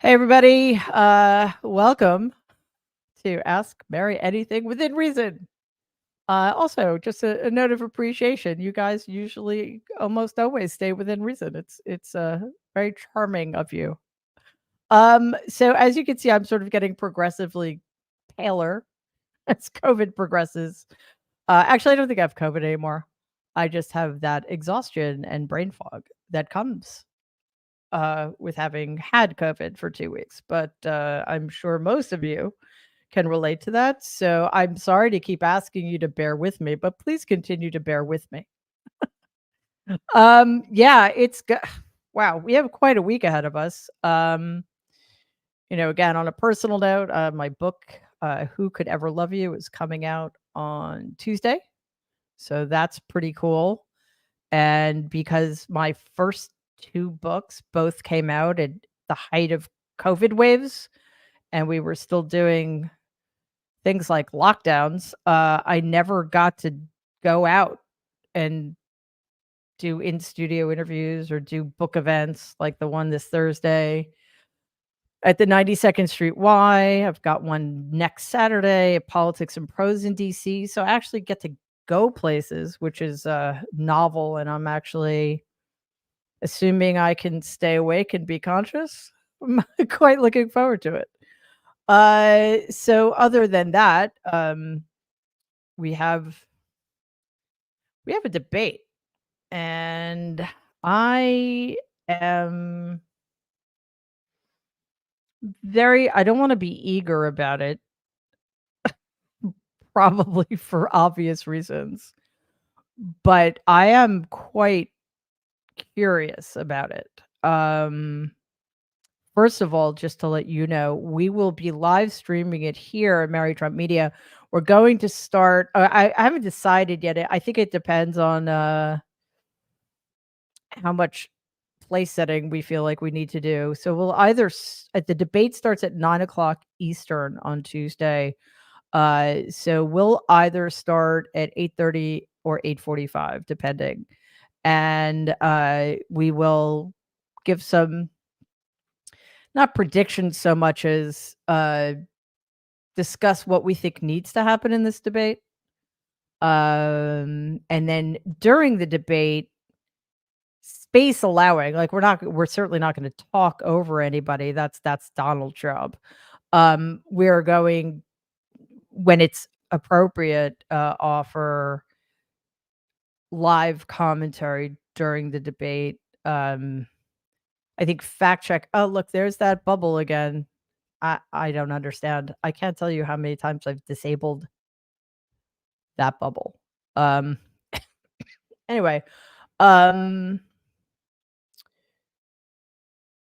Hey everybody, welcome to Ask Mary Anything Within Reason. Also, just a note of appreciation. You guys usually almost always stay within reason. It's very charming of you. So as you can see, I'm sort of getting progressively paler as COVID progresses. Actually, I don't think I have COVID anymore. I just have that exhaustion and brain fog that comes with having had COVID for 2 weeks, but, I'm sure most of you can relate to that, so I'm sorry to keep asking you to bear with me, but please continue to bear with me. Yeah, it's go wow, we have quite a week ahead of us. Again, on a personal note, my book, Who Could Ever Love You, is coming out on Tuesday, so that's pretty cool, and because my first 2 books both came out at the height of COVID waves, and we were still doing things like lockdowns, I never got to go out and do in studio interviews or do book events like the one this Thursday at the 92nd Street Y. I've got one next Saturday at Politics and Prose in DC. So I actually get to go places, which is novel. And I'm actually assuming I can stay awake and be conscious. I'm quite looking forward to it. So other than that, we have we have a debate, and I am I don't want to be eager about it, probably for obvious reasons, but I am quite curious about it. First of all, just to let you know, we will be live streaming it here at Mary Trump Media. We're going to start. I haven't decided yet. I think it depends on how much place setting we feel like we need to do. So we'll either the debate starts at 9 o'clock Eastern on Tuesday. So we'll either start at 8:30 or 8:45, depending, and we will give some not predictions so much as discuss what we think needs to happen in this debate. And then during the debate, space allowing, like we're certainly not going to talk over anybody. That's Donald Trump. We're going when it's appropriate, offer live commentary during the debate. I think fact check. Oh, look, there's that bubble again. I don't understand. I can't tell you how many times I've disabled that bubble. Um, anyway, um,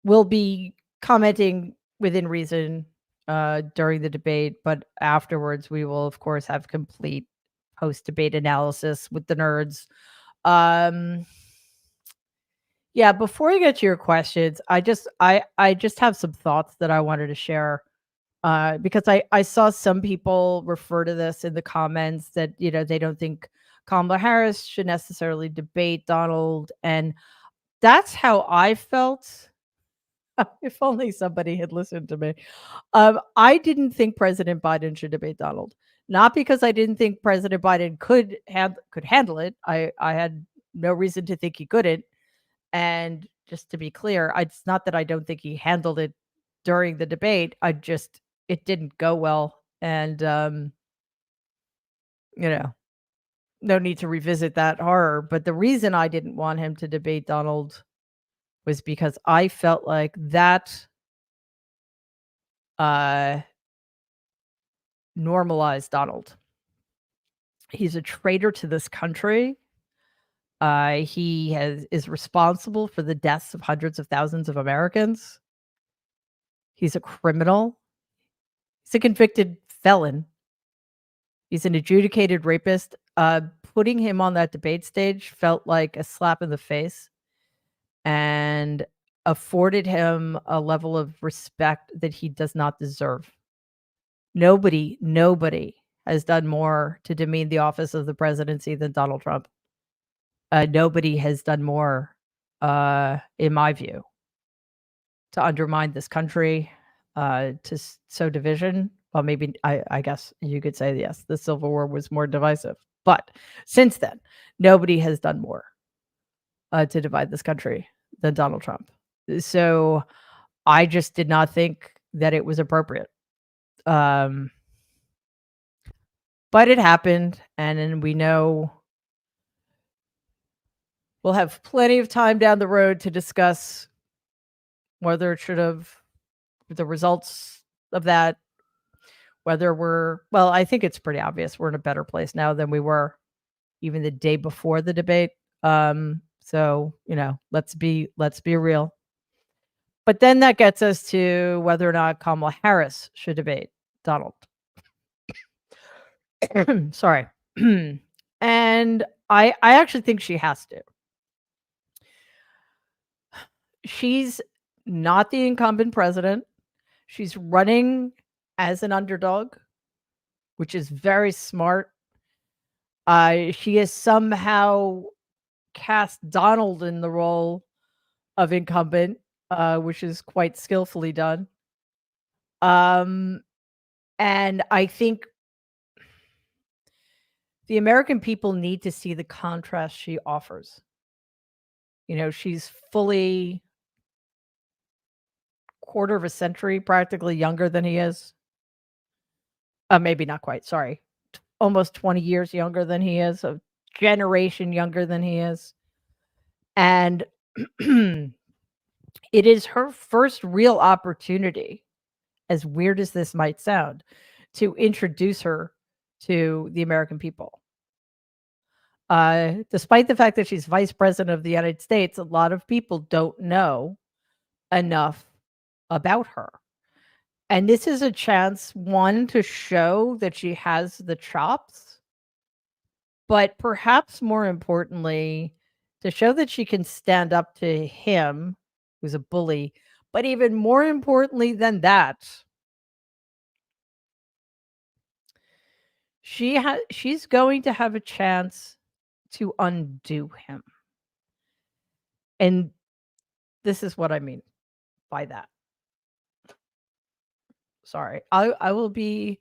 we'll be commenting within reason during the debate, but afterwards we will, of course, have complete post debate analysis with the nerds. Um, yeah, before you get to your questions, I just have some thoughts that I wanted to share. Because I saw some people refer to this in the comments that, they don't think Kamala Harris should necessarily debate Donald, and that's how I felt. If only somebody had listened to me. I didn't think President Biden should debate Donald, not because I didn't think President Biden could handle it. I had no reason to think he couldn't. And just to be clear, it's not that I don't think he handled it during the debate. It didn't go well, and you know, no need to revisit that horror. But the reason I didn't want him to debate Donald was because I felt like that uh normalized Donald. He's a traitor to this country. He is responsible for the deaths of hundreds of thousands of Americans. He's a criminal. He's a convicted felon. He's an adjudicated rapist. Putting him on that debate stage felt like a slap in the face and afforded him a level of respect that he does not deserve. Nobody has done more to demean the office of the presidency than Donald Trump. Nobody has done more, in my view, to undermine this country, to sow division. Well, maybe I guess you could say yes, the Civil War was more divisive, but since then, nobody has done more to divide this country than Donald Trump. So I just did not think that it was appropriate. Um, but it happened, and then we know we'll have plenty of time down the road to discuss whether it should have the results of that, whether well, I think it's pretty obvious we're in a better place now than we were even the day before the debate. So, let's be real. But then that gets us to whether or not Kamala Harris should debate Donald. Sorry. And I actually think she has to. She's not the incumbent president. She's running as an underdog, which is very smart. She has somehow cast Donald in the role of incumbent, which is quite skillfully done. And I think the American people need to see the contrast she offers. She's fully quarter of a century practically younger than he is. Maybe not quite, sorry. Almost 20 years younger than he is, a generation younger than he is. And it is her first real opportunity, as weird as this might sound, to introduce her to the American people. Despite the fact that she's vice president of the United States, a lot of people don't know enough about her. And this is a chance, one, to show that she has the chops, but perhaps more importantly, to show that she can stand up to him, who's a bully. But even more importantly than that, she's going to have a chance to undo him. And this is what I mean by that. Sorry. I will be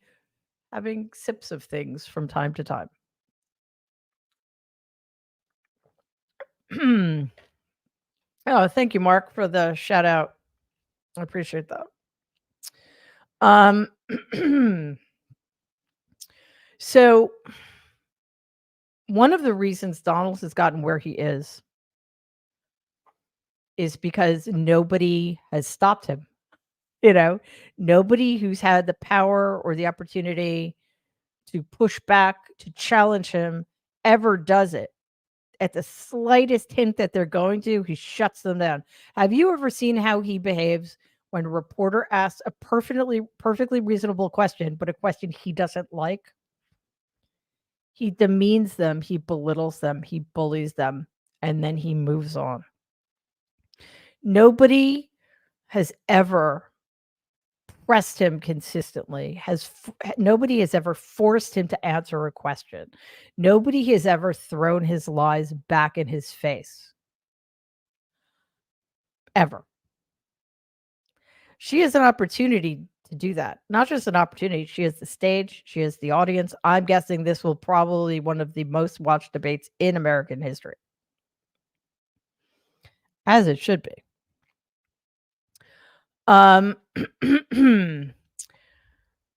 having sips of things from time to time. Oh, thank you, Mark, for the shout out. I appreciate that. So one of the reasons Donald has gotten where he is because nobody has stopped him. Nobody who's had the power or the opportunity to push back, to challenge him, ever does it. At the slightest hint that they're going to, he shuts them down. Have you ever seen how he behaves when a reporter asks a perfectly reasonable question, but a question he doesn't like? He demeans them, he belittles them, he bullies them, and then he moves on. Nobody has ever pressed him consistently, nobody has ever forced him to answer a question. Nobody has ever thrown his lies back in his face. Ever. She has an opportunity to do that. Not just an opportunity, she has the stage, she has the audience. I'm guessing this will probably one of the most watched debates in American history. As it should be.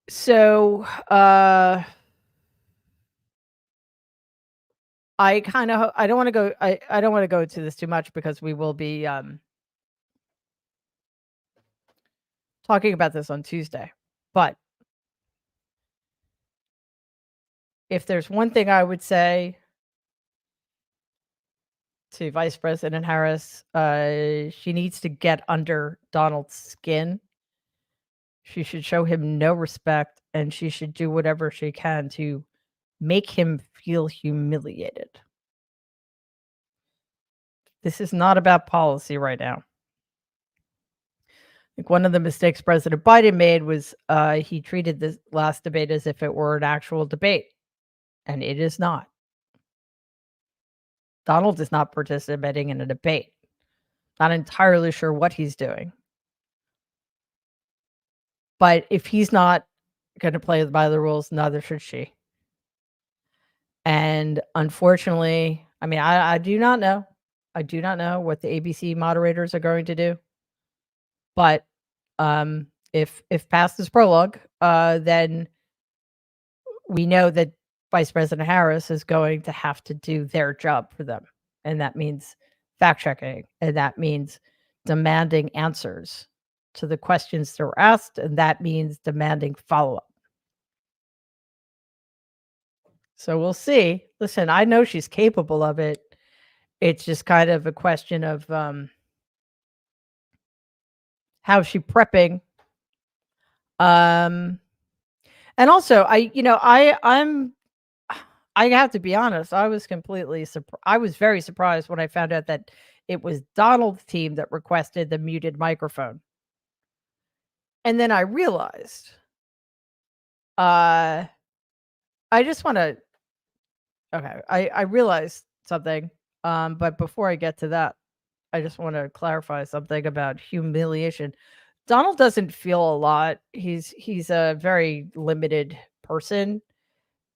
So, I don't wanna go I don't wanna go into this too much because we will be, talking about this on Tuesday. But if there's one thing I would say to Vice President Harris, she needs to get under Donald's skin. She should show him no respect, and she should do whatever she can to make him feel humiliated. This is not about policy right now. I think one of the mistakes President Biden made was he treated this last debate as if it were an actual debate, and it is not. Donald is not participating in a debate. Not entirely sure what he's doing. But if he's not gonna play by the rules, neither should she. And unfortunately, I mean, I do not know. I do not know what the ABC moderators are going to do, but, if past is prologue, then we know that Vice President Harris is going to have to do their job for them, and that means fact checking, and that means demanding answers to the questions that were asked, and that means demanding follow-up. So we'll see. Listen, I know she's capable of it. It's just kind of a question of, how's she prepping? Um, and also I have to be honest, I was very surprised when I found out that it was Donald's team that requested the muted microphone. And then I realized, uh, I just wanna okay, I realized something, but before I get to that, I just wanna clarify something about humiliation. Donald doesn't feel a lot. He's a very limited person.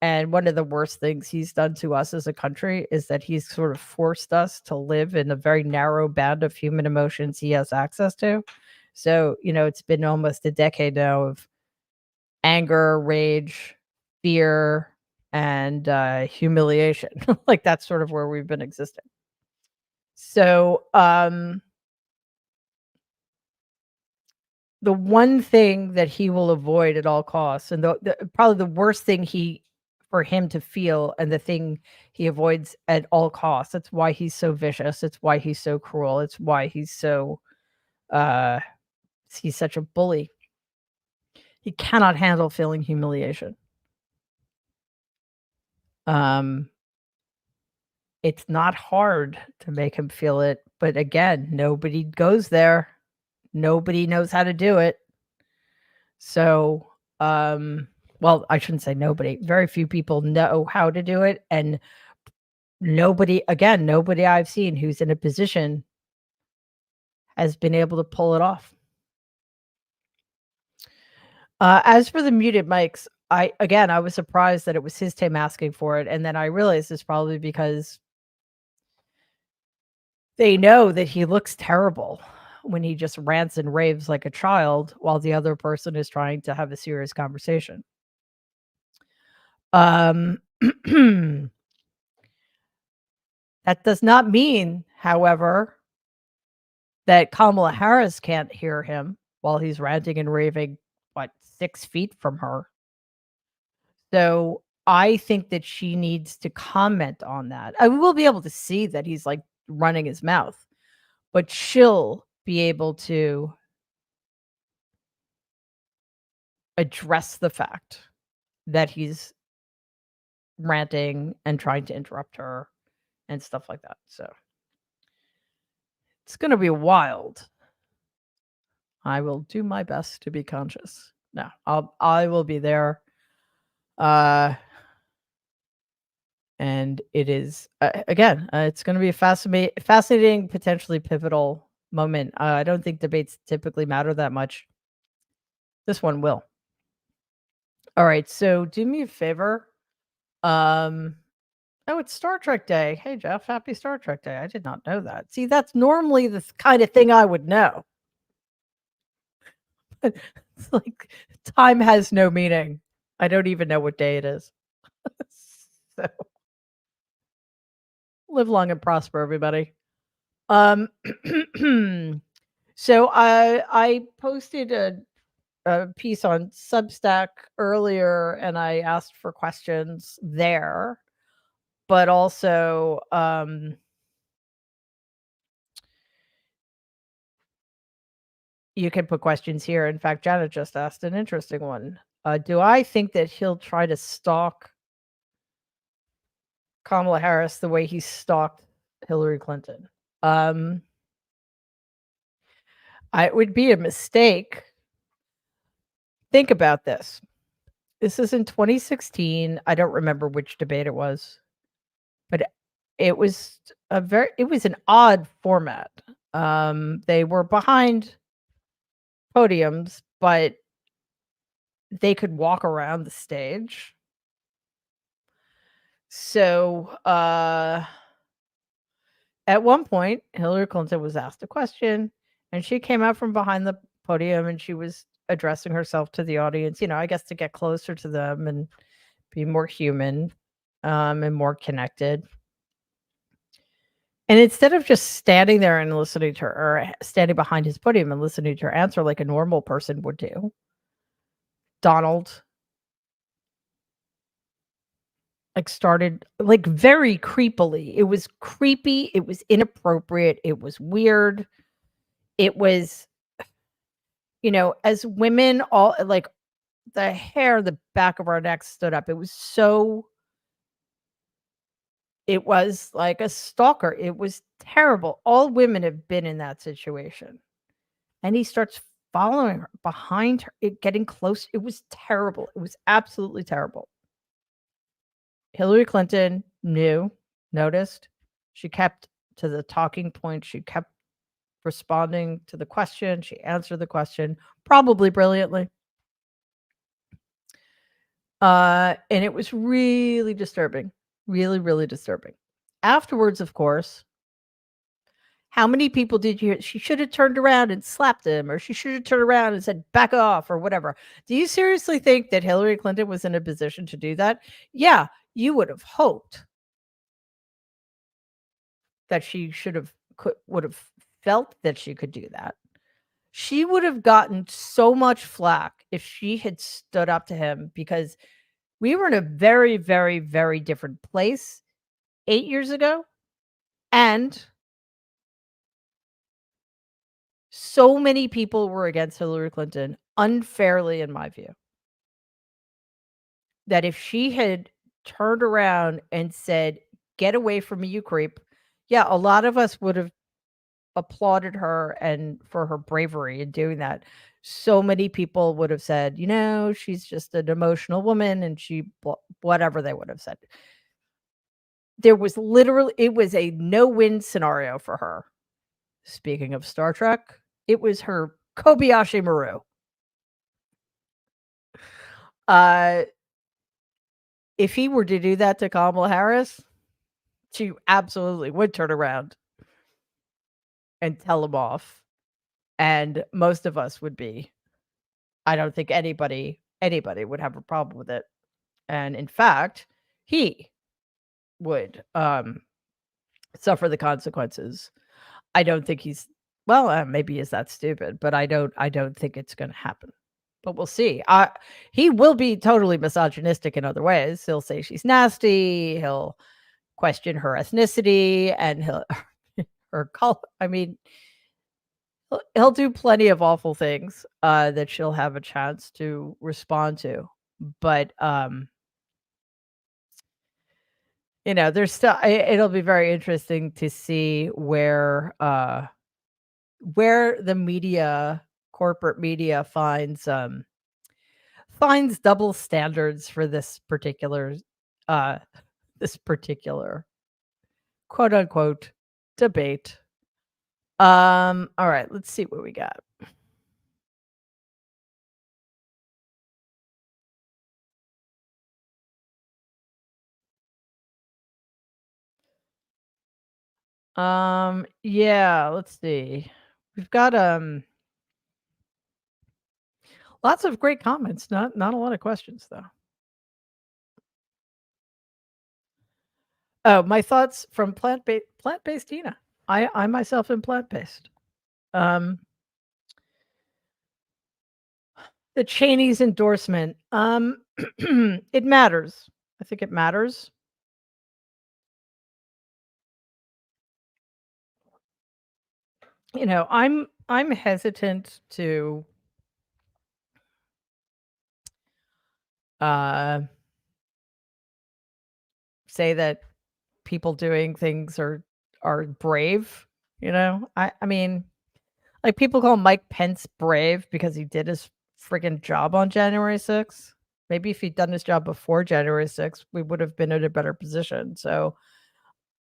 And one of the worst things he's done to us as a country is that he's sort of forced us to live in a very narrow band of human emotions he has access to. So, it's been almost a decade now of anger, rage, fear, and humiliation. Like that's sort of where we've been existing. So, the one thing that he will avoid at all costs, and probably the worst thing for him to feel, and the thing he avoids at all costs. That's why he's so vicious. It's why he's so cruel. It's why uh, he's such a bully. He cannot handle feeling humiliation. Um, it's not hard to make him feel it, but again, nobody goes there. Nobody knows how to do it. So, well, I shouldn't say nobody. Very few people know how to do it, and nobody I've seen who's in a position has been able to pull it off. As for the muted mics, I was surprised that it was his team asking for it, and then I realized it's probably because they know that he looks terrible when he just rants and raves like a child while the other person is trying to have a serious conversation. Um, that does not mean, however, that Kamala Harris can't hear him while he's ranting and raving, 6 feet from her. So, I think that she needs to comment on that. I will be able to see that he's, like, running his mouth, but she'll be able to address the fact that he's ranting and trying to interrupt her and stuff like that. So, it's gonna be wild. I will do my best to be conscious. No, I will be there. Uh, and it is again, it's going to be a fascinating, potentially pivotal moment. I don't think debates typically matter that much. This one will. All right, so do me a favor. Um, oh, it's Star Trek Day. Hey, Jeff, happy Star Trek Day. I did not know that. See, that's normally the kind of thing I would know. It's like time has no meaning. I don't even know what day it is. So live long and prosper, everybody. Um, so I posted a piece on Substack earlier, and I asked for questions there, but also you can put questions here. In fact, Janet just asked an interesting one. Do I think that he'll try to stalk Kamala Harris the way he stalked Hillary Clinton? It would be a mistake. Think about this. This is in 2016. I don't remember which debate it was, but it was an odd format. They were behind podiums, but they could walk around the stage. So, at one point, Hillary Clinton was asked a question, and she came out from behind the podium, and she was addressing herself to the audience, I guess to get closer to them and be more human, and more connected. And instead of just standing there and listening to her or standing behind his podium and listening to her answer like a normal person would do, Donald, like, started, like, very creepily. It was creepy, it was inappropriate, it was weird. It was, as women, all like, the hair, the back of our necks stood up. It was like a stalker. It was terrible. All women have been in that situation. And he starts following her behind her, getting close. It was terrible. It was absolutely terrible. Hillary Clinton noticed. She kept to the talking point. She kept responding to the question. She answered the question, probably brilliantly. And it was really disturbing. Really, really disturbing. Afterwards, of course, how many people did you hear? She should have turned around and slapped him, or she should have turned around and said, back off, or whatever. Do you seriously think that Hillary Clinton was in a position to do that? Yeah, you would have hoped that she would have felt that she could do that. She would have gotten so much flack if she had stood up to him, because we were in a very, very, very different place 8 years ago, and so many people were against Hillary Clinton, unfairly in my view, that if she had turned around and said, "Get away from me, you creep," yeah, a lot of us would have applauded her and for her bravery in doing that. So many people would have said, "She's just an emotional woman," and whatever they would have said. It was a no-win scenario for her. Speaking of Star Trek, it was her Kobayashi Maru. Uh, if he were to do that to Kamala Harris, she absolutely would turn around and tell him off, and most of us would be. I don't think anybody would have a problem with it, and in fact, he would, suffer the consequences. I don't think maybe he's that stupid, but I don't think it's gonna happen. But we'll see. He will be totally misogynistic in other ways. He'll say she's nasty, he'll question her ethnicity, and her color. I mean, he'll do plenty of awful things, that she'll have a chance to respond to. But, there's still it'll be very interesting to see where the media, corporate media finds double standards for uh, this particular quote unquote debate. All right, let's see what we got. Yeah, let's see. We've got lots of great comments, not a lot of questions though. Oh, my thoughts from plant-based Tina. I myself am plant-based. Um, the Cheney's endorsement. It matters. I think it matters. I'm hesitant to uh say that people doing things are brave, I mean, like, people call Mike Pence brave because he did his friggin' job on January 6th. Maybe if he'd done his job before January 6th, we would have been in a better position. So,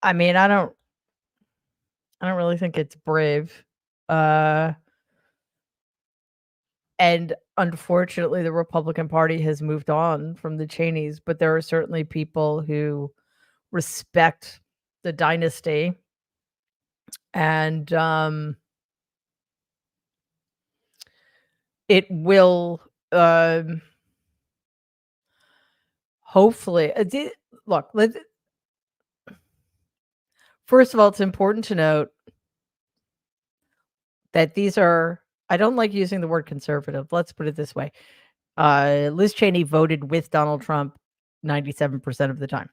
I mean, I don't really think it's brave. Uh, and unfortunately, the Republican Party has moved on from the Cheneys, but there are certainly people who respect the dynasty and, it will, um, hopefully d look, let first of all, it's important to note that these are I don't like using the word conservative, let's put it this way. Liz Cheney voted with Donald Trump 97% of the time.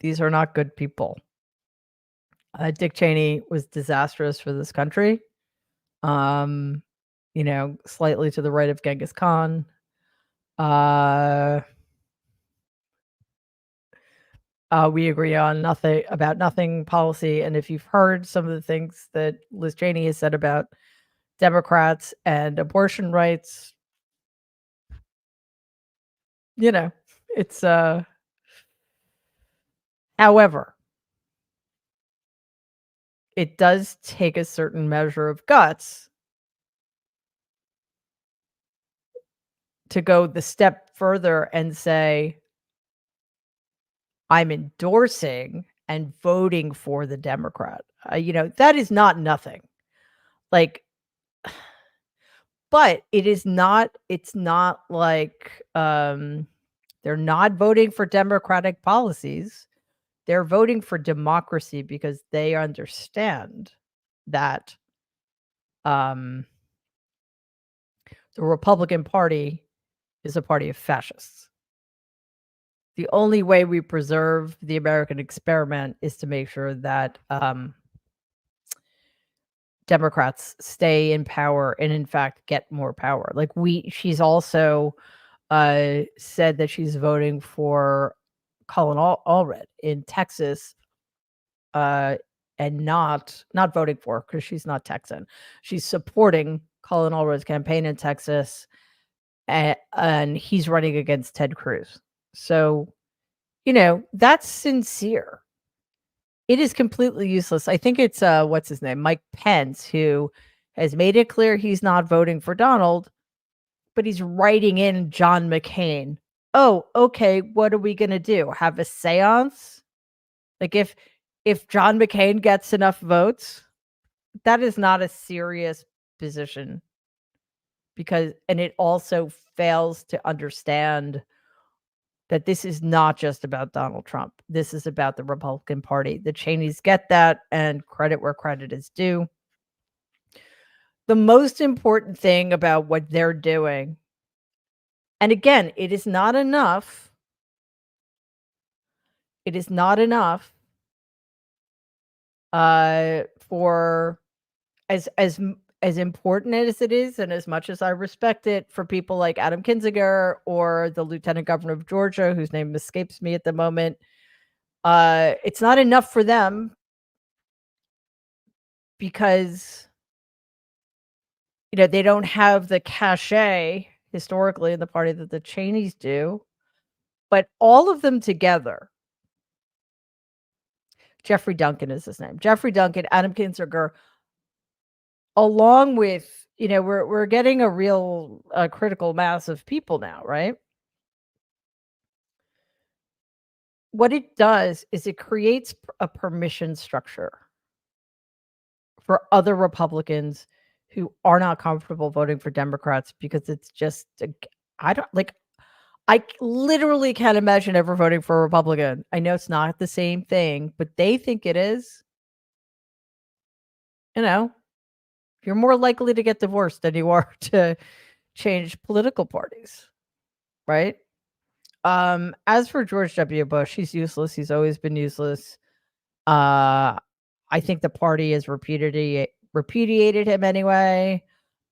These are not good people. Dick Cheney was disastrous for this country. Um, slightly to the right of Genghis Khan. Uh, we agree on nothing policy, and if you've heard some of the things that Liz Cheney has said about Democrats and abortion rights, you know, it's, however, it does take a certain measure of guts to go the step further and say, "I'm endorsing and voting for the Democrat." That is not nothing. Like, but it's not like, they're not voting for democratic policies. They're voting for democracy because they understand that, um, the Republican Party is a party of fascists. The only way we preserve the American experiment is to make sure that, Democrats stay in power and, in fact, get more power. She's also, said that she's voting for Colin Allred in Texas, uh, and not voting for because she's not Texan. She's supporting Colin Allred's campaign in Texas, and he's running against Ted Cruz. So, that's sincere. It is completely useless. I think it's, what's his name? Mike Pence, who has made it clear he's not voting for Donald, but he's writing in John McCain. "Oh, okay, what are we gonna do? Have a seance?" Like, if John McCain gets enough votes, that is not a serious position and it also fails to understand that this is not just about Donald Trump. This is about the Republican Party. The Cheneys get that, and credit where credit is due. The most important thing about what they're doing, and again, it is not enough, for as important as it is and as much as I respect it for people like Adam Kinzinger or the lieutenant governor of Georgia, whose name escapes me at the moment, it's not enough for them because, they don't have the cachet historically in the party that the Cheneys do, but all of them together. Jeffrey Duncan is his name. Jeffrey Duncan, Adam Kinzinger, along with, we're getting a real, critical mass of people now, right? What it does is it creates a permission structure for other Republicans who are not comfortable voting for Democrats because it's just I don't like I literally can't imagine ever voting for a Republican. I know it's not the same thing, but they think it is. You know, you're more likely to get divorced than you are to change political parties, right? As for George W. Bush, he's useless. He's always been useless. Uh, I think the party has repudiated him anyway.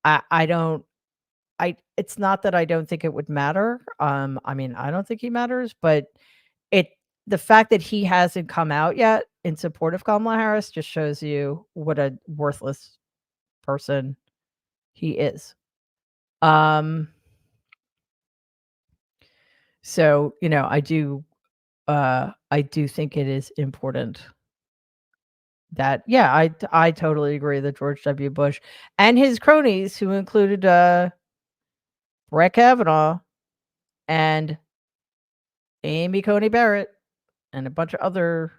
I don't it's not that I don't think it would matter. I mean, I don't think he matters, but it the fact that he hasn't come out yet in support of Kamala Harris just shows you what a worthless person he is. Um, so, I do think it is important That yeah, I totally agree that George W. Bush and his cronies, who included Brett Kavanaugh and Amy Coney Barrett and a bunch of other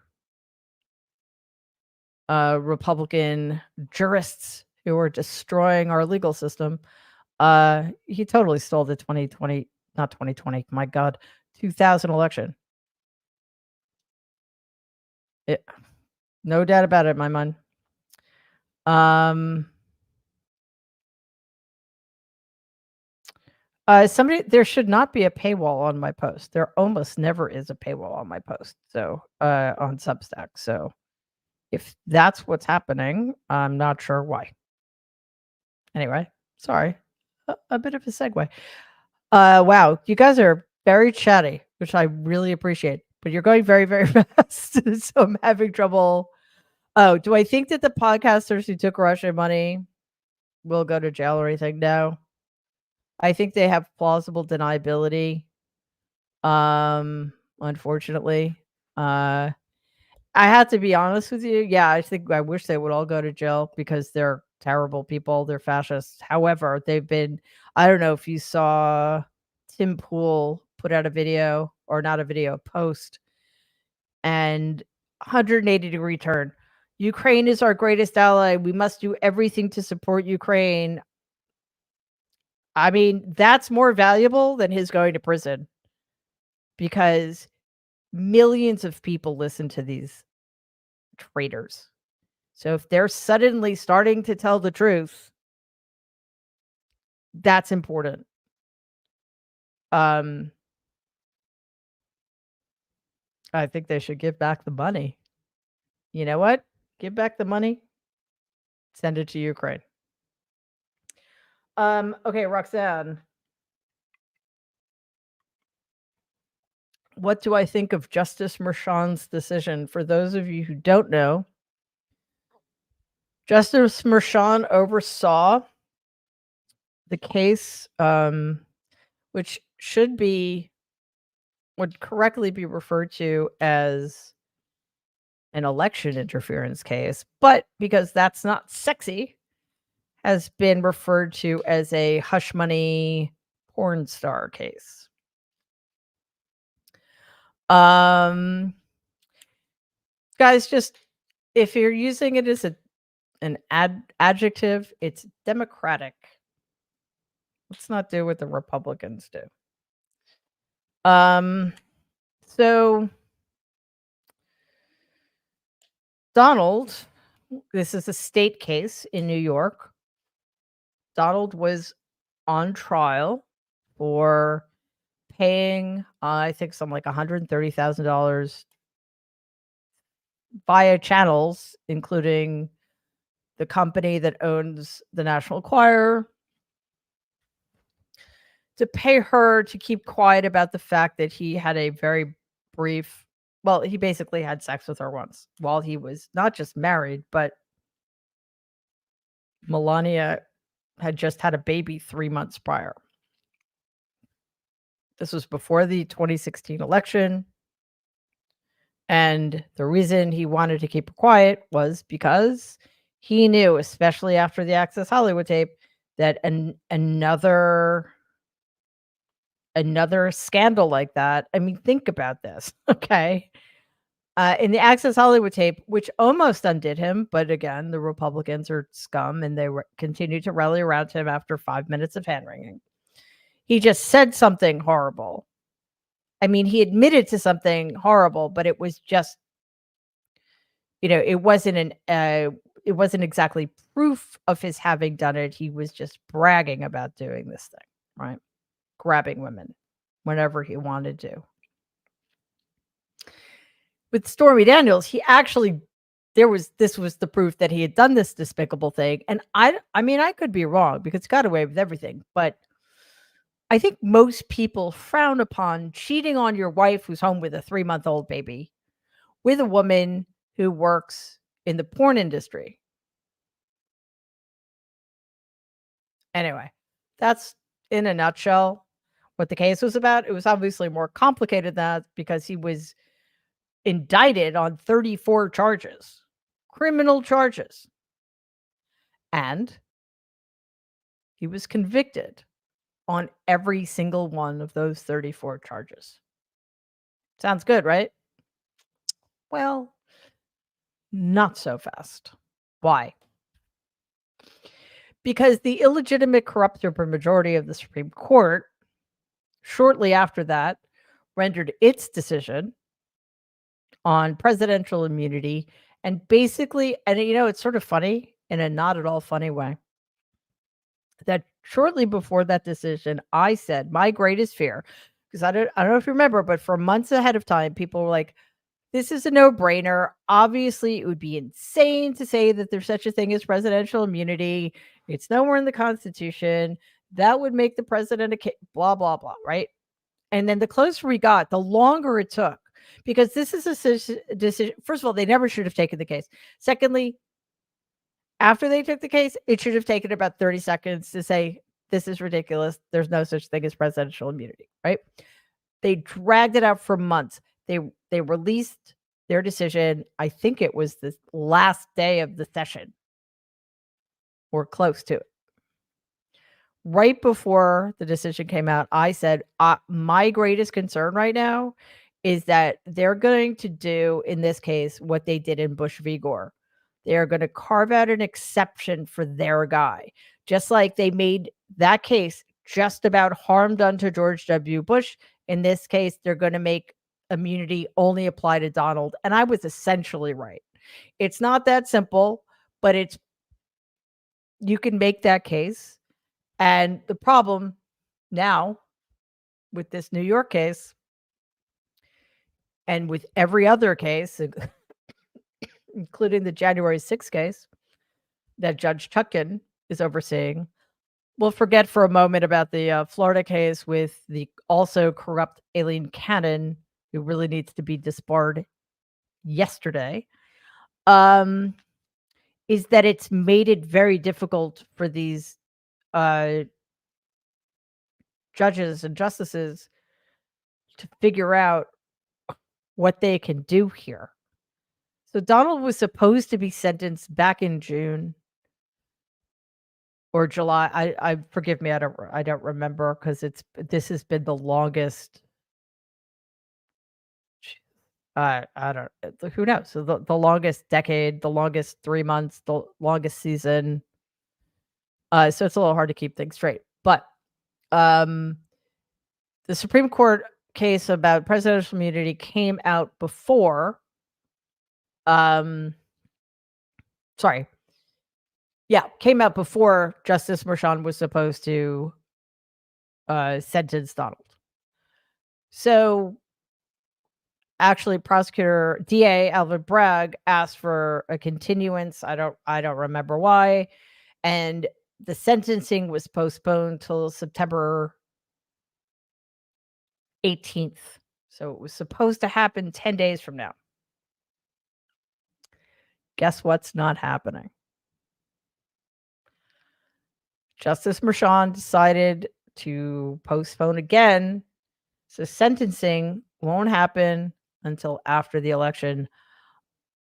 Republican jurists who were destroying our legal system. He totally stole the 2020, not 2020, my God, 2000 election. It, no doubt about it, in my mind. Somebody, there should not be a paywall on my post. There almost never is a paywall on my post. So, on Substack. So, if that's what's happening, I'm not sure why. Anyway, sorry, a bit of a segue. Wow, you guys are very chatty, which I really appreciate. But you're going very, very fast, so I'm having trouble. Oh, do I think that the podcasters who took Russian money will go to jail or anything? No. I think they have plausible deniability. Unfortunately, I have to be honest with you. Yeah, I wish they would all go to jail because they're terrible people. They're fascists. However, they've been. I don't know if you saw Tim Pool put out a video or not a video, post, and 180-degree turn. Ukraine is our greatest ally. We must do everything to support Ukraine. I mean, that's more valuable than his going to prison because millions of people listen to these traitors. So if they're suddenly starting to tell the truth, that's important. I think they should give back the money. You know what? Give back the money. Send it to Ukraine. Okay, Roxanne. What do I think of Justice Merchan's decision? For those of you who don't know, Justice Merchan oversaw the case, which would correctly be referred to as an election interference case, but because that's not sexy, has been referred to as a hush money porn star case. Guys, just if you're using it as an adjective, it's democratic. Let's not do what the Republicans do. So Donald, this is a state case in New York. Donald was on trial for paying, I think, something like $130,000 via channels, including the company that owns the National Choir, to pay her to keep quiet about the fact that he had a very brief, well, he basically had sex with her once while he was not just married, but Melania had just had a baby 3 months prior. This was before the 2016 election. And the reason he wanted to keep it quiet was because he knew, especially after the Access Hollywood tape, that another scandal like that. I mean, think about this, okay? In the Access Hollywood tape, which almost undid him, but again, the Republicans are scum, and they continued to rally around him after 5 minutes of hand wringing. He just said something horrible. I mean, he admitted to something horrible, but it was just, it wasn't it wasn't exactly proof of his having done it. He was just bragging about doing this thing, right? Grabbing women whenever he wanted to. With Stormy Daniels, he actually, this was the proof that he had done this despicable thing. And I mean, I could be wrong because he got away with everything, but I think most people frown upon cheating on your wife who's home with a 3-month-old baby with a woman who works in the porn industry. Anyway, that's in a nutshell what the case was about. It was obviously more complicated than that because he was indicted on 34 charges, criminal charges. And he was convicted on every single one of those 34 charges. Sounds good, right? Well, not so fast. Why? Because the illegitimate corrupt supermajority of the Supreme Court, shortly after that, rendered its decision on presidential immunity and basically, and it's sort of funny in a not at all funny way, that shortly before that decision, I said my greatest fear, because I don't know if you remember, but for months ahead of time, people were like, this is a no-brainer. Obviously, it would be insane to say that there's such a thing as presidential immunity. It's nowhere in the Constitution. That would make the president blah, blah, blah, right? And then the closer we got, the longer it took, because this is a decision. First of all, they never should have taken the case. Secondly, after they took the case, it should have taken about 30 seconds to say, this is ridiculous. There's no such thing as presidential immunity, right? They dragged it out for months. They released their decision. I think it was the last day of the session or close to it. Right before the decision came out, I said, my greatest concern right now is that they're going to do, in this case, what they did in Bush v. Gore. They are going to carve out an exception for their guy, just like they made that case just about harm done to George W. Bush. In this case, they're going to make immunity only apply to Donald. And I was essentially right. It's not that simple, but you can make that case. And the problem now with this New York case and with every other case, including the January 6th case that Judge Chutkan is overseeing, we'll forget for a moment about the Florida case with the also corrupt Aileen Cannon, who really needs to be disbarred yesterday, is that it's made it very difficult for these judges and justices to figure out what they can do here. So Donald was supposed to be sentenced back in June or July. I forgive me, I don't remember, because this has been the longest. I don't. Who knows? So the longest decade, the longest 3 months, the longest season. So it's a little hard to keep things straight. But the Supreme Court case about presidential immunity came out before. Came out before Justice Merchan was supposed to sentence Donald. So actually, prosecutor DA Alvin Bragg asked for a continuance. I don't remember why. And the sentencing was postponed till September 18th. So it was supposed to happen 10 days from now. Guess what's not happening? Justice Merchan decided to postpone again. So sentencing won't happen until after the election.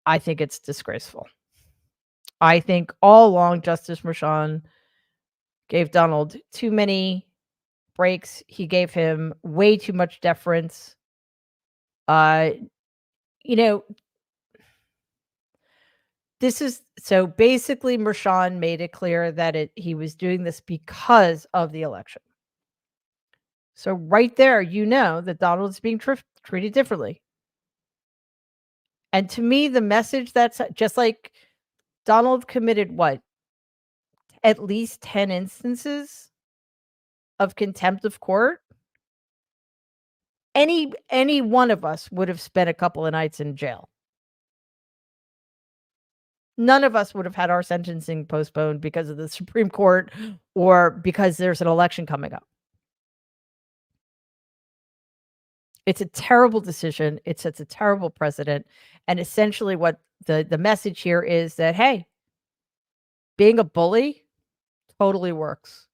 I think it's disgraceful. I think all along Justice Merchan gave Donald too many breaks. He gave him way too much deference. This is so basically Merchan made it clear that he was doing this because of the election. So right there, that Donald is being treated differently. And to me, the message that's just like Donald committed at least 10 instances of contempt of court. Any one of us would have spent a couple of nights in jail. None of us would have had our sentencing postponed because of the Supreme Court or because there's an election coming up. It's a terrible decision. It sets a terrible precedent. And essentially what the message here is that, hey, being a bully totally works.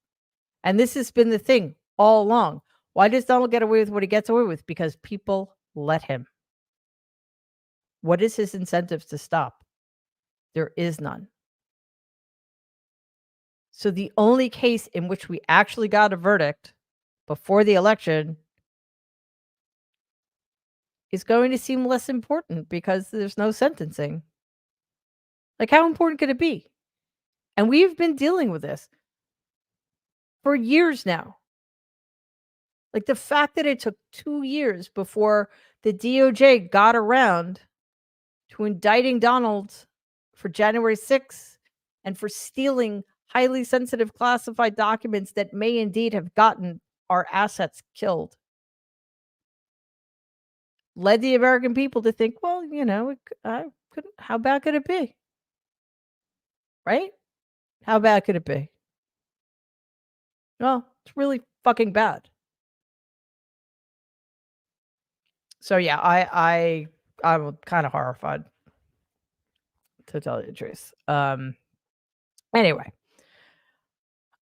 And this has been the thing all along. Why does Donald get away with what he gets away with? Because people let him. What is his incentive to stop? There is none. So the only case in which we actually got a verdict before the election is going to seem less important because there's no sentencing. Like, how important could it be? And we've been dealing with this for years now. Like, the fact that it took 2 years before the DOJ got around to indicting Donald for January 6th and for stealing highly sensitive classified documents that may indeed have gotten our assets killed led the American people to think, well, how bad could it be? Right? How bad could it be? Well, it's really fucking bad. So yeah, I'm kind of horrified, to tell you the truth. Anyway,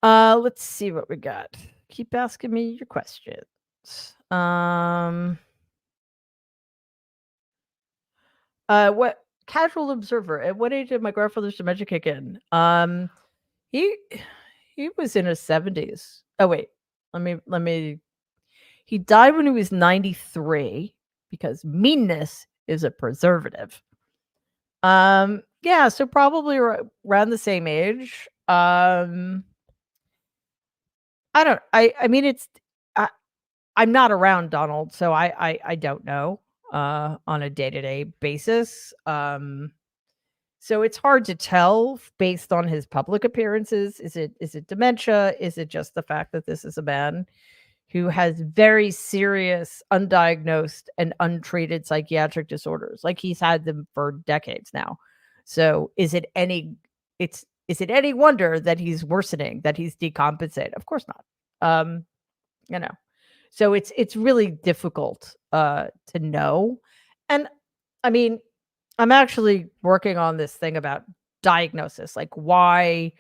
let's see what we got. Keep asking me your questions. What casual observer? At what age did my grandfather's dementia kick in? He he was in his 70s. Oh wait, let me. He died when he was 93 because meanness is a preservative. Yeah, so probably around the same age. I don't. I mean, I, I'm not around Donald, so I don't know on a day to day basis. So it's hard to tell based on his public appearances. Is it dementia? Is it just the fact that this is a man who has very serious undiagnosed and untreated psychiatric disorders? Like, he's had them for decades now. So is it any wonder that he's worsening, that he's decompensated? Of course not. Um, you know. So it's really difficult to know. And I mean, I'm actually working on this thing about diagnosis, like why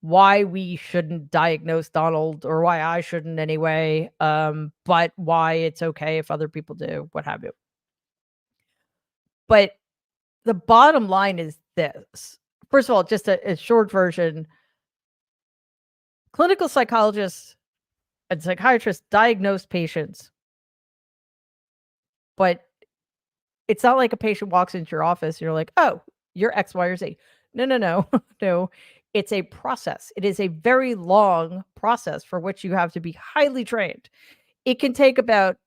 we shouldn't diagnose Donald, or why I shouldn't anyway, but why it's okay if other people do, what have you. But the bottom line is this. First of all, just a short version, clinical psychologists and psychiatrists diagnose patients, but it's not like a patient walks into your office, you're like, "Oh, you're X, Y, or Z." No, no, no. No. It's a process. It is a very long process for which you have to be highly trained. It can take about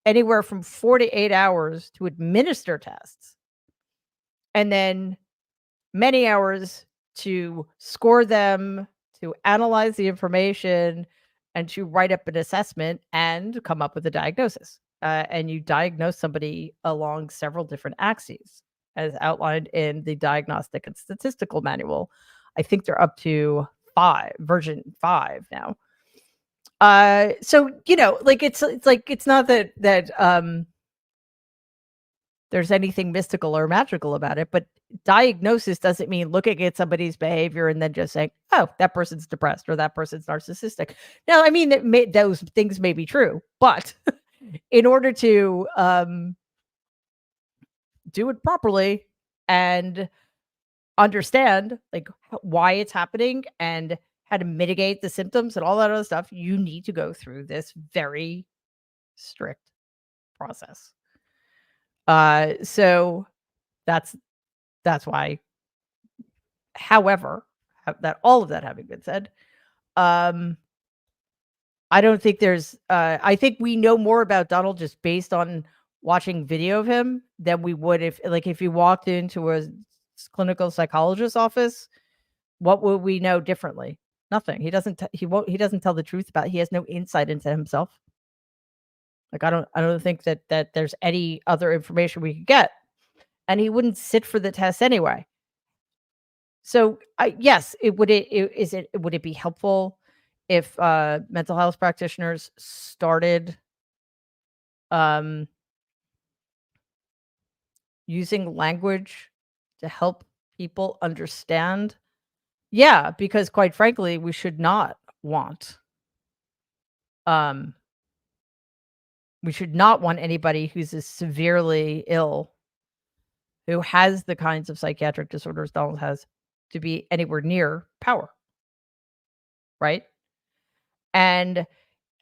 anywhere from 4 to 8 hours to administer tests, and then many hours to score them, to analyze the information, and to write up an assessment and come up with a diagnosis. And you diagnose somebody along several different axes, as outlined in the Diagnostic and Statistical Manual. I think they're up to version 5 now. So like it's like it's not that there's anything mystical or magical about it, but diagnosis doesn't mean looking at somebody's behavior and then just saying, "Oh, that person's depressed or that person's narcissistic." Now, I mean, those things may be true, but in order to do it properly and understand like why it's happening and how to mitigate the symptoms and all that other stuff, you need to go through this very strict process. So that's why. However, that all of that having been said, um, I don't think I think we know more about Donald just based on watching video of him than we would if you walked into a clinical psychologist's office. What would we know differently? Nothing. He doesn't tell the truth he has no insight into himself. Like, I don't think that there's any other information we could get, and he wouldn't sit for the test anyway. So, yes, would it be helpful if mental health practitioners started um, using language to help people understand? Yeah, because quite frankly, um, we should not want anybody who's as severely ill who has the kinds of psychiatric disorders Donald has to be anywhere near power, right? And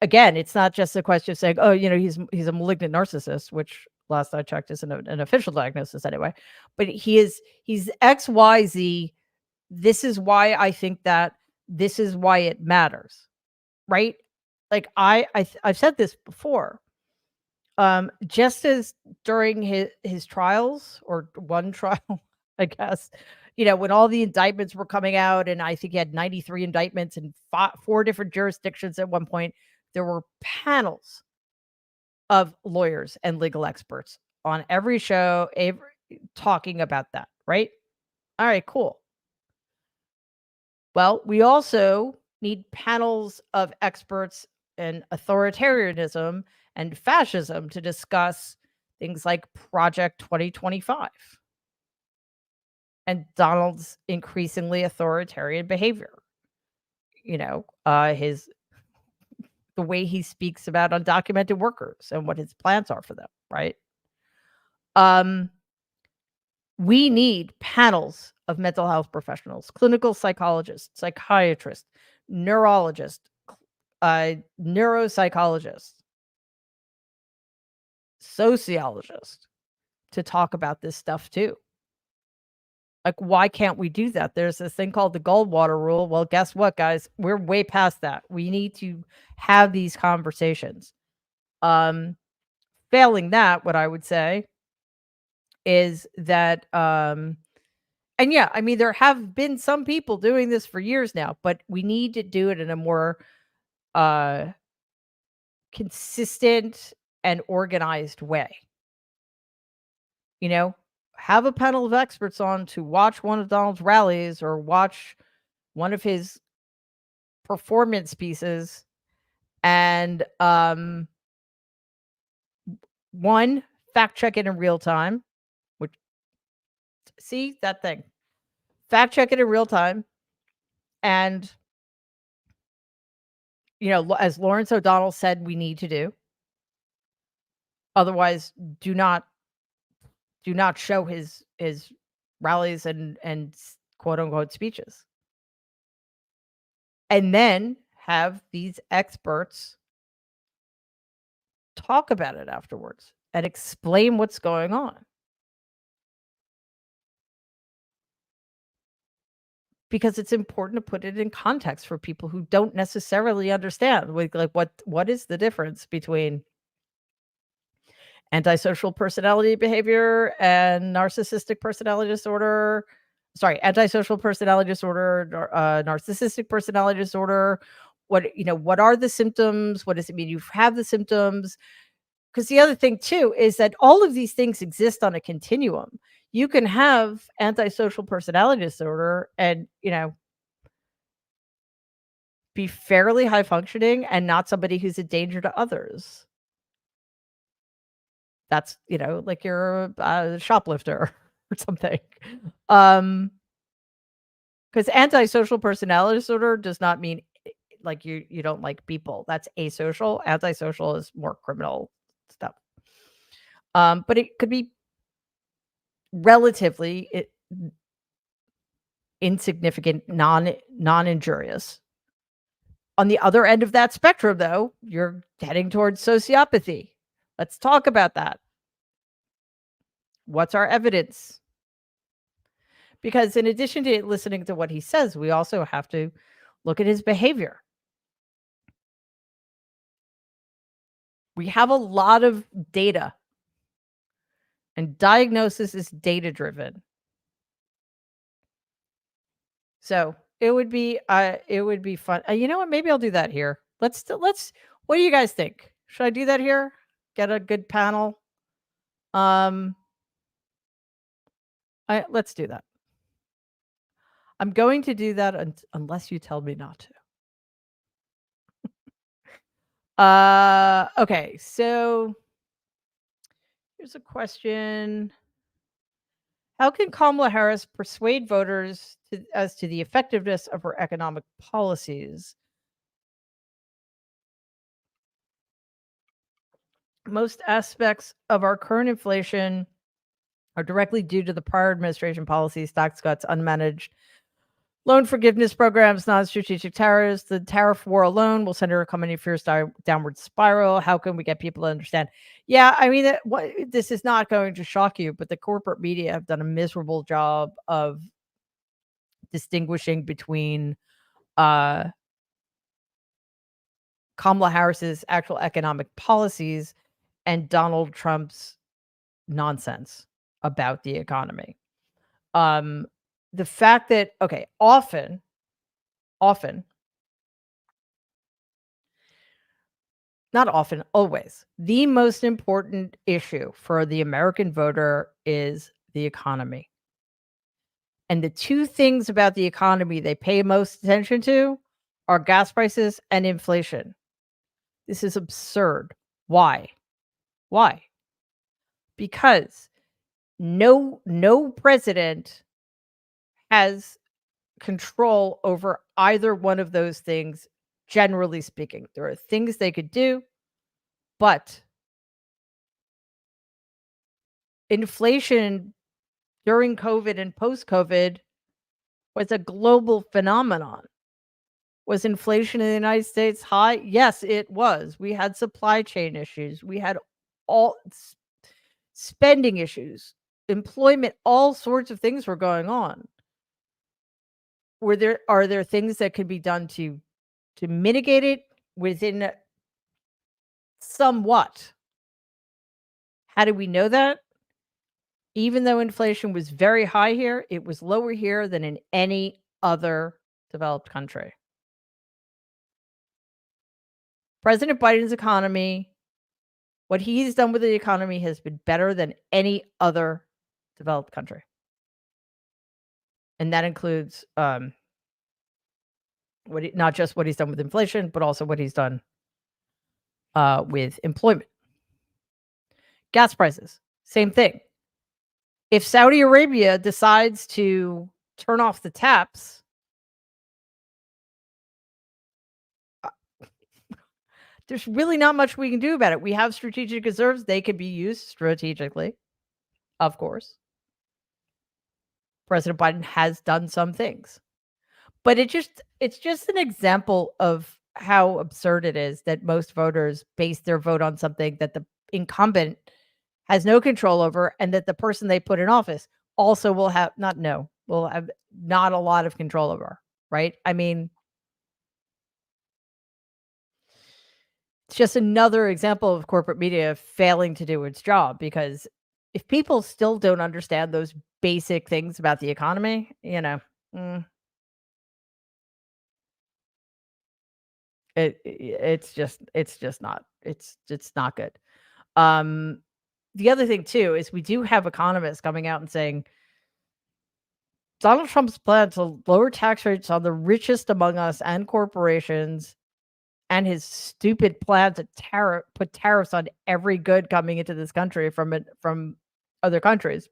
again, it's not just a question of saying, "Oh, he's a malignant narcissist," which last I checked isn't an official diagnosis anyway. But he's XYZ. This is why I think that. This is why it matters, right? Like I've said this before. Just as during his trials or one trial, I guess, when all the indictments were coming out, and I think he had 93 indictments in four different jurisdictions at one point, there were panels of lawyers and legal experts on every show, talking about that, right? All right, cool. Well, we also need panels of experts in authoritarianism and fascism to discuss things like Project 2025 and Donald's increasingly authoritarian behavior. His the way he speaks about undocumented workers and what his plans are for them, right? Um, we need panels of mental health professionals, clinical psychologists, psychiatrists, neurologists, neuropsychologists, sociologists to talk about this stuff too. Like, why can't we do that? There's this thing called the Goldwater rule. Well, guess what, guys? We're way past that. We need to have these conversations. Failing that, what I would say is that, and yeah, I mean, there have been some people doing this for years now, but we need to do it in a more uh, consistent and organized way. You know, have a panel of experts on to watch one of Donald's rallies or watch one of his performance pieces and one, fact check it in real time, which, see that thing, fact check it in real time. And, as Lawrence O'Donnell said, we need to do. Otherwise, do not show his rallies and quote unquote speeches. And then have these experts talk about it afterwards and explain what's going on. Because it's important to put it in context for people who don't necessarily understand, like what is the difference between antisocial personality behavior and narcissistic personality disorder. Sorry, antisocial personality disorder, narcissistic personality disorder. What are the symptoms? What does it mean you have the symptoms? Because the other thing too is that all of these things exist on a continuum. You can have antisocial personality disorder and, be fairly high functioning and not somebody who's a danger to others. That's, like you're a shoplifter or something. Um, because antisocial personality disorder does not mean like you don't like people. That's asocial. Antisocial is more criminal stuff. But it could be relatively insignificant, non-injurious. On the other end of that spectrum, though, you're heading towards sociopathy. Let's talk about that. What's our evidence? Because in addition to listening to what he says, we also have to look at his behavior. We have a lot of data, and diagnosis is data driven. So it would be fun. You know what? Maybe I'll do that here. Let's. What do you guys think? Should I do that here? Get a good panel. Let's do that. I'm going to do that unless you tell me not to. Okay, so here's a question. How can Kamala Harris persuade voters as to the effectiveness of her economic policies? Most aspects of our current inflation are directly due to the prior administration policies, tax cuts, unmanaged loan forgiveness programs, non-strategic tariffs. The tariff war alone will send our economy fierce downward spiral. How can we get people to understand? Yeah, I mean, this is not going to shock you, but the corporate media have done a miserable job of distinguishing between uh, Kamala Harris's actual economic policies and Donald Trump's nonsense about the economy. Um, the fact that often, not often, always, the most important issue for the American voter is the economy. And the two things about the economy they pay most attention to are gas prices and inflation. This is absurd. Why? Why? Because no president has control over either one of those things, generally speaking. There are things they could do, but inflation during COVID and post-COVID was a global phenomenon. Was inflation in the United States high? Yes, it was. We had supply chain issues. We had all spending issues, employment, all sorts of things were going on. Are there things that could be done to mitigate it within somewhat? How do we know that? Even though inflation was very high here, it was lower here than in any other developed country. President Biden's economy, what he's done with the economy has been better than any other developed country. And that includes not just what he's done with inflation, but also what he's done with employment. Gas prices, same thing. If Saudi Arabia decides to turn off the taps, there's really not much we can do about it. We have strategic reserves. They could be used strategically, of course. President Biden has done some things. But it's just an example of how absurd it is that most voters base their vote on something that the incumbent has no control over, and that the person they put in office also will have not a lot of control over, right? I mean, it's just another example of corporate media failing to do its job, because if people still don't understand those basic things about the economy, mm, it's not good. The other thing too is we do have economists coming out and saying Donald Trump's plan to lower tax rates on the richest among us and corporations, and his stupid plan to put tariffs on every good coming into this country from other countries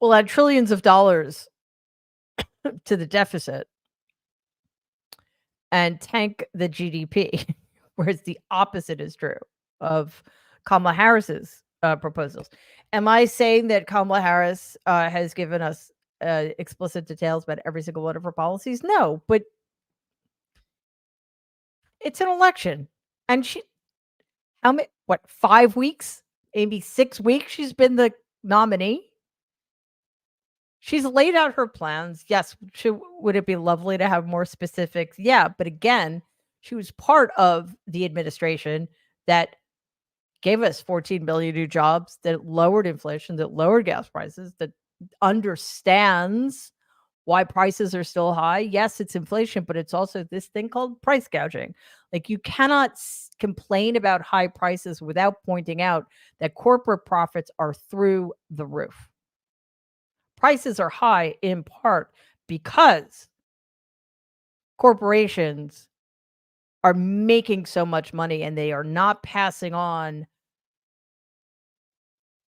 will add trillions of dollars to the deficit and tank the GDP, whereas the opposite is true of Kamala Harris's proposals. Am I saying that Kamala Harris has given us explicit details about every single one of her policies? No, but it's an election, and how many? What, 5 weeks, maybe 6 weeks? She's been the nominee. She's laid out her plans. Yes, would it be lovely to have more specifics? Yeah, but again, she was part of the administration that gave us 14 million new jobs, that lowered inflation, that lowered gas prices, that understands why prices are still high. Yes, it's inflation, but it's also this thing called price gouging. Like, you cannot complain about high prices without pointing out that corporate profits are through the roof. Prices are high in part because corporations are making so much money and they are not passing on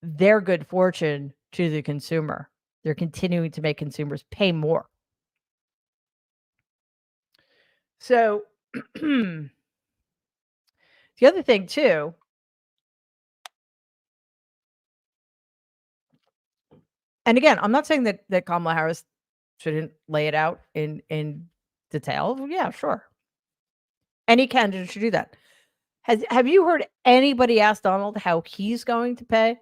their good fortune to the consumer. They're continuing to make consumers pay more. So the other thing too And again, I'm not saying that Kamala Harris shouldn't lay it out in detail. Yeah, sure. Any candidate should do that. Have you heard anybody ask Donald how he's going to pay?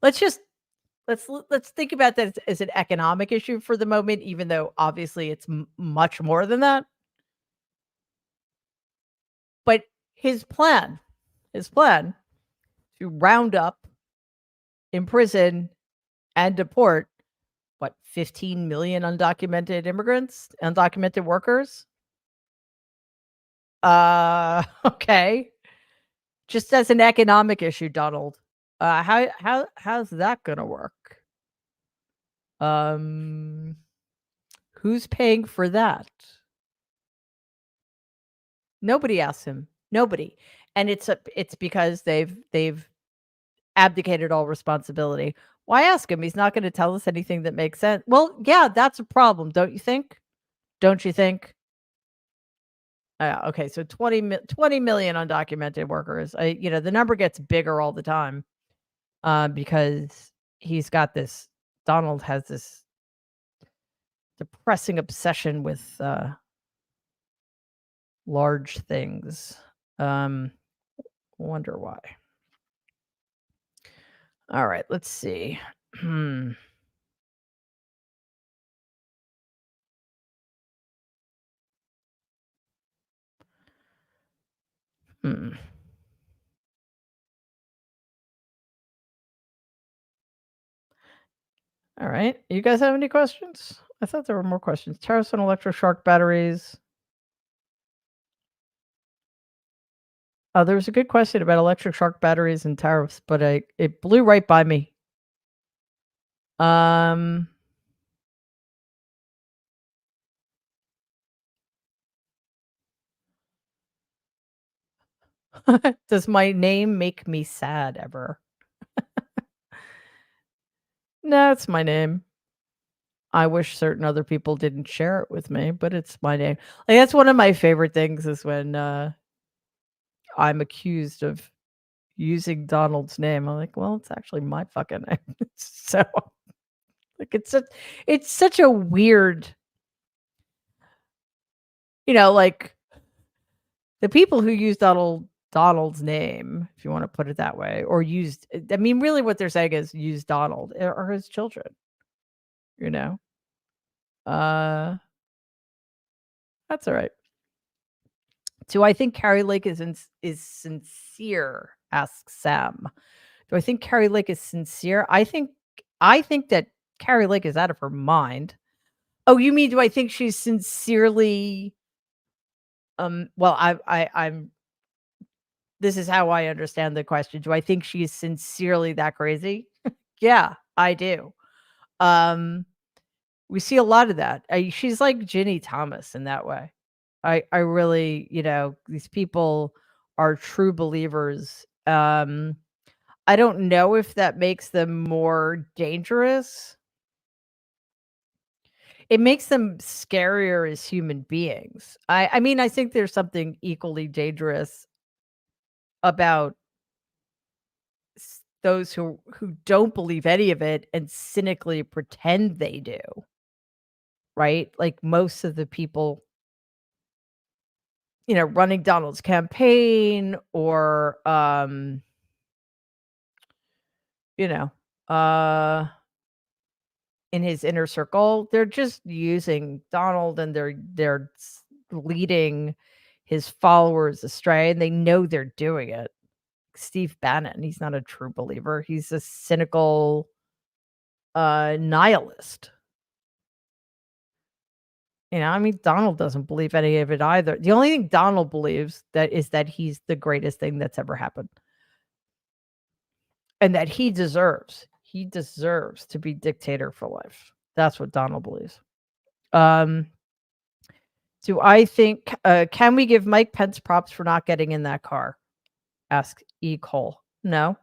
Let's just let's think about that as an economic issue for the moment, even though obviously it's much more than that. But his plan to round up, imprison, and deport what 15 million undocumented immigrants, undocumented workers. Okay. Just as an economic issue, Donald. How's that gonna work? Um, who's paying for that? Nobody asks him. Nobody. And it's because they've abdicated all responsibility. Why ask him? He's not gonna tell us anything that makes sense. Well, yeah, that's a problem, don't you think? Don't you think? Okay, so 20 million undocumented workers. The number gets bigger all the time, because he's got this Donald has this depressing obsession with, large things. Um, wonder why. Alright, let's see. Hmm. Hmm. Alright. You guys have any questions? I thought there were more questions. Tariffs on electroshock batteries. There was a good question about electric shark batteries and tariffs, but it blew right by me. Um, does my name make me sad ever? No, it's my name. I wish certain other people didn't share it with me, but it's my name. Like, that's one of my favorite things is when, I'm accused of using Donald's name. I'm like, "Well, it's actually my fucking name." So, like, it's such a weird, like, the people who use Donald's name, if you wanna put it that way, or used I mean, really what they're saying is use Donald, are his children, you know? Uh, that's alright. Do I think Carrie Lake is sincere? Asks Sam. Do I think Carrie Lake is sincere? I think that Carrie Lake is out of her mind. Oh, you mean do I think she's sincerely, well, I'm this is how I understand the question. Do I think she is sincerely that crazy? Yeah, I do. Um, we see a lot of that. She's like Ginny Thomas in that way. I really, these people are true believers. I don't know if that makes them more dangerous. It makes them scarier as human beings. I mean, I think there's something equally dangerous about those who don't believe any of it and cynically pretend they do, right? Like most of the people, running Donald's campaign or you know, uh in his inner circle, they're just using Donald and they're leading his followers astray and they know they're doing it. Steve Bannon, he's not a true believer. He's a cynical nihilist. I mean, Donald doesn't believe any of it either. The only thing Donald believes that he's the greatest thing that's ever happened, and that he deserves to be dictator for life. That's what Donald believes. Um, do I think can we give Mike Pence props for not getting in that car? Ask E. Cole. No.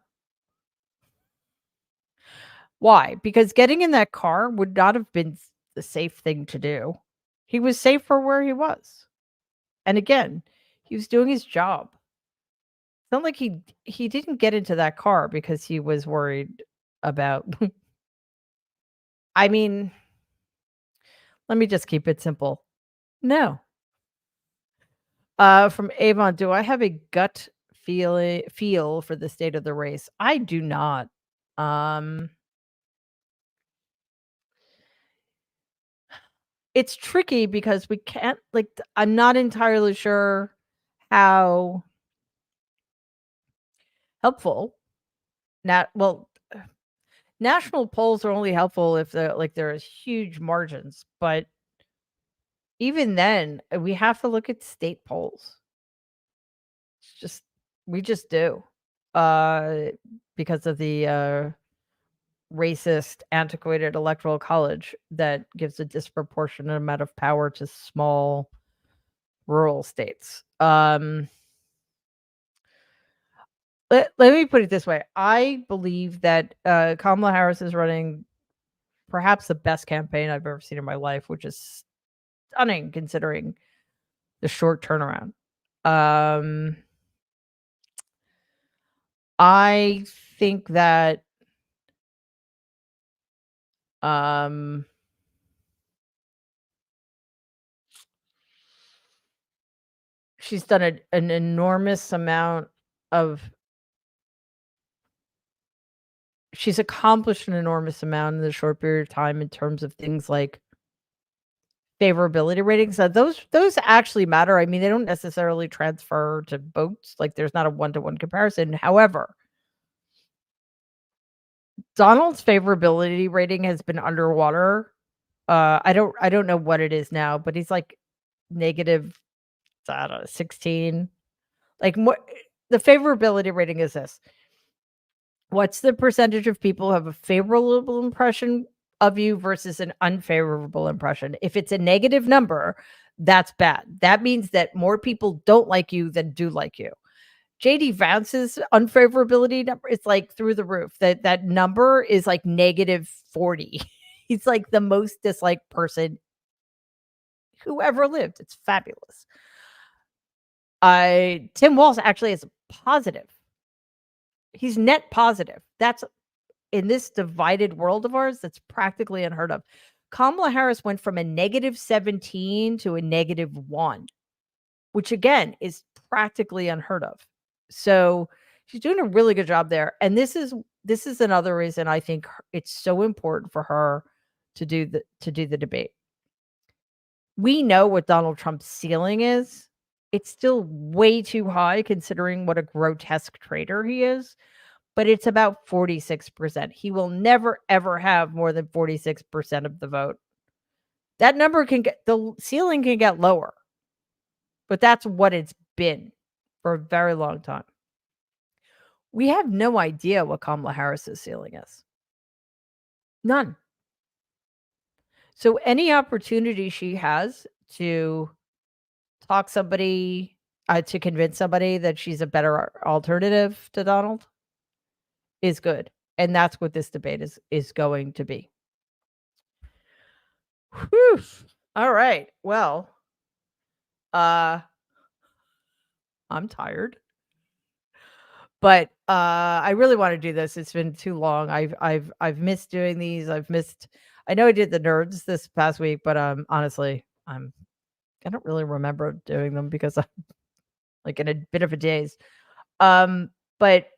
Why? Because getting in that car would not have been the safe thing to do. He was safer where he was. And again, he was doing his job. It's not like he didn't get into that car because he was worried about I mean, let me just keep it simple. No. From Avon, do I have a gut feel for the state of the race? I do not. Um, it's tricky because we can't I'm not entirely sure how helpful well, national polls are only helpful if there's huge margins, but even then, we have to look at state polls. It's just we just do. Uh, because of the, racist, antiquated electoral college that gives a disproportionate amount of power to small rural states. Let me put it this way. I believe that, Kamala Harris is running perhaps the best campaign I've ever seen in my life, which is stunning considering the short turnaround. Um, I think that, um, she's done an enormous amount of she's accomplished an enormous amount in a short period of time in terms of things like favorability ratings. Those actually matter. I mean, they don't necessarily transfer to votes. Like there's not a one-to-one comparison. However, Donald's favorability rating has been underwater. I don't know what it is now, but he's like negative, I don't know, 16. Like what the favorability rating is this. What's the percentage of people who have a favorable impression of you versus an unfavorable impression? If it's a negative number, that's bad. That means that more people don't like you than do like you. JD Vance's unfavorability number is like through the roof. That number is like negative 40. He's like the most disliked person who ever lived. It's fabulous. Tim Walz actually is positive. He's net positive. That's in this divided world of ours, that's practically unheard of. Kamala Harris went from a negative 17 to a negative 1, which again is practically unheard of. So she's doing a really good job there. And this is another reason I think it's so important for her to do the debate. We know what Donald Trump's ceiling is. It's still way too high considering what a grotesque traitor he is, but it's about 46%. He will never ever have more than 46% of the vote. That number the ceiling can get lower, but that's what it's been for a very long time. We have no idea what Kamala Harris's ceiling is. None. So any opportunity she has to talk somebody to convince somebody that she's a better alternative to Donald is good. And that's what this debate is going to be. Whew. All right. Well, I'm tired. But I really want to do this. It's been too long. I've missed doing these. I know I did the nerds this past week, but honestly, I don't really remember doing them because I'm like in a bit of a daze. But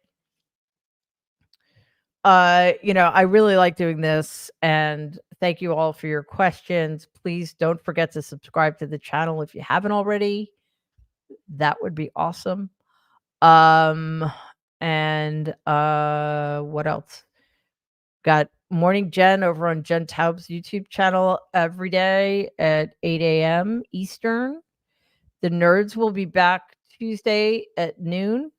I really like doing this, and thank you all for your questions. Please don't forget to subscribe to the channel if you haven't already. That would be awesome. And what else? Got Morning Jen over on Jen Taub's YouTube channel every day at 8 a.m. Eastern. The nerds will be back Tuesday at noon.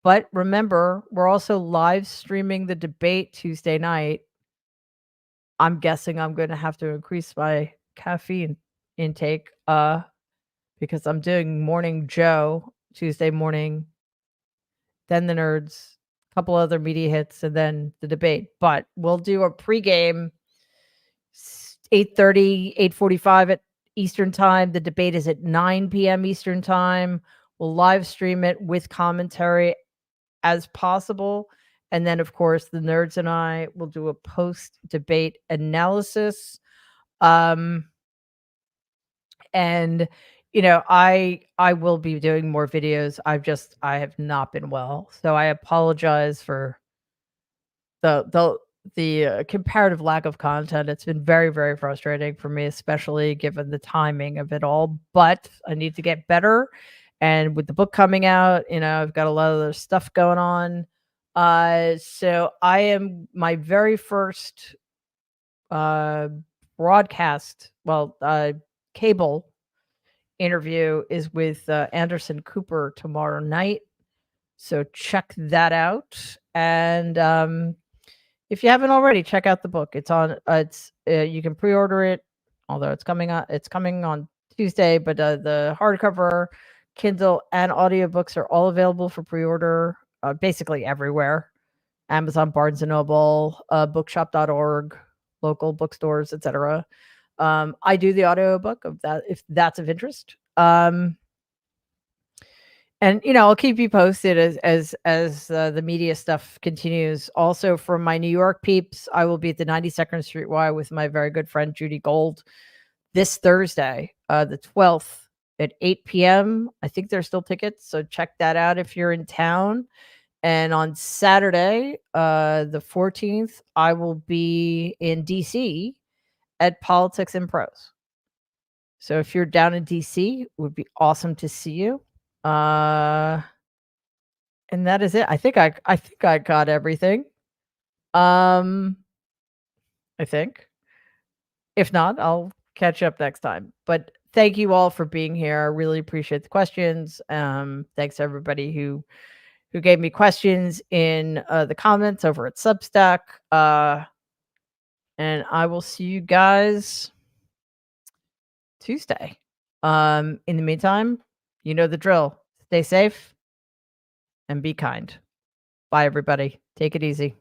But remember, we're also live streaming the debate Tuesday night. I'm guessing I'm going to have to increase my caffeine intake because I'm doing Morning Joe Tuesday morning, then the nerds, a couple other media hits, and then the debate. But we'll do a pregame 8:30, 8:45 at Eastern time. The debate is at 9 p.m. Eastern time. We'll live stream it with commentary as possible. And then, of course, the nerds and I will do a post-debate analysis. Um, and, I will be doing more videos. I have not been well, so I apologize for the comparative lack of content. It's been very, very frustrating for me, especially given the timing of it all, but I need to get better, and with the book coming out, I've got a lot of other stuff going on. So I am my very first, uh, broadcast cable interview is with, Anderson Cooper tomorrow night, so check that out, and, if you haven't already, check out the book. You can pre-order it, although it's coming on Tuesday, but, the hardcover, Kindle, and audiobooks are all available for pre-order, basically everywhere. Amazon, Barnes& and Noble, bookshop.org, local bookstores, etc. I do the audiobook of that if that's of interest. And, I'll keep you posted as the media stuff continues. Also, from my New York peeps, I will be at the 92nd Street Y with my very good friend Judy Gold this Thursday, the 12th at 8 p.m. I think there's still tickets, so check that out if you're in town. And on Saturday, the 14th, I will be in DC at Politics and Prose. So if you're down in DC, it would be awesome to see you. And that is it. I think I got everything. Um, I think. If not, I'll catch you up next time. But thank you all for being here. I really appreciate the questions. Thanks to everybody who gave me questions in the comments over at Substack. And I will see you guys Tuesday. In the meantime, you know the drill. Stay safe and be kind. Bye, everybody. Take it easy.